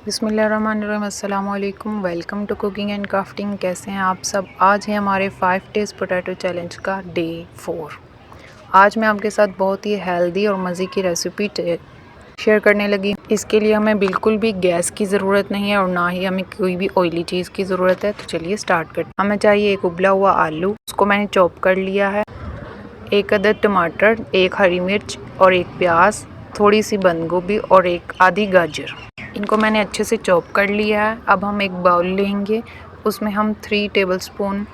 बिस्मिल्लाहिर्रहमानिर्रहीम, अस्सलाम वालेकुम। Welcome to cooking and crafting. कैसे हैं आप सब? आज है हमारे 5 डेज़ पोटैटो चैलेंज का डे 4। आज मैं आपके साथ बहुत ही हेल्दी और मज़े की रेसिपी शेयर करने लगी। इसके लिए हमें बिल्कुल भी गैस की ज़रूरत नहीं है और ना ही हमें कोई भी ऑयली चीज़ की ज़रूरत है। तो चलिए स्टार्ट करते हैं। हमें चाहिए एक उबला हुआ आलू, उसको मैंने चॉप कर लिया है, 1 अदद टमाटर, 1 हरी मिर्च और 1 प्याज, थोड़ी सी बंद गोभी और 1 आधी गाजर। इनको मैंने अच्छे से चॉप कर लिया है। अब हम एक बाउल लेंगे, उसमें हम 3 टेबलस्पून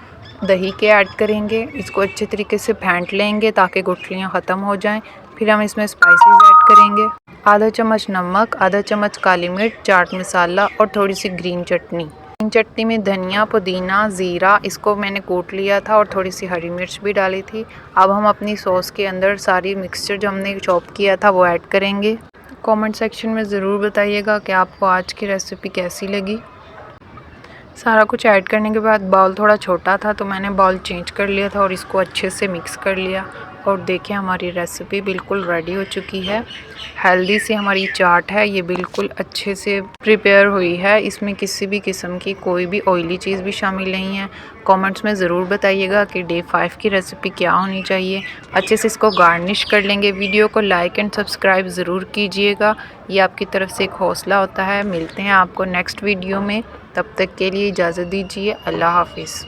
दही के ऐड करेंगे। इसको अच्छे तरीके से फेंट लेंगे ताकि गुठलियाँ ख़त्म हो जाएं। फिर हम इसमें स्पाइसेस ऐड करेंगे, आधा चम्मच नमक, आधा चम्मच काली मिर्च, चाट मसाला और थोड़ी सी ग्रीन चटनी। ग्रीन चटनी में धनिया, पुदीना, ज़ीरा, इसको मैंने कूट लिया था और थोड़ी सी हरी मिर्च भी डाली थी। अब हम अपनी सॉस के अंदर सारी मिक्सचर जो हमने चॉप किया था वो ऐड करेंगे। कमेंट सेक्शन में ज़रूर बताइएगा कि आपको आज की रेसिपी कैसी लगी। सारा कुछ ऐड करने के बाद बाउल थोड़ा छोटा था तो मैंने बाउल चेंज कर लिया था और इसको अच्छे से मिक्स कर लिया। और देखिए हमारी रेसिपी बिल्कुल रेडी हो चुकी है। हेल्दी सी हमारी चाट है, ये बिल्कुल अच्छे से प्रिपेयर हुई है। इसमें किसी भी किस्म की कोई भी ऑयली चीज़ भी शामिल नहीं है। कमेंट्स में ज़रूर बताइएगा कि डे 5 की रेसिपी क्या होनी चाहिए। अच्छे से इसको गार्निश कर लेंगे। वीडियो को लाइक एंड सब्सक्राइब ज़रूर कीजिएगा, ये आपकी तरफ से एक हौसला होता है। मिलते हैं आपको नेक्स्ट वीडियो में, तब तक के लिए इजाज़त दीजिए। अल्लाह हाफिज़।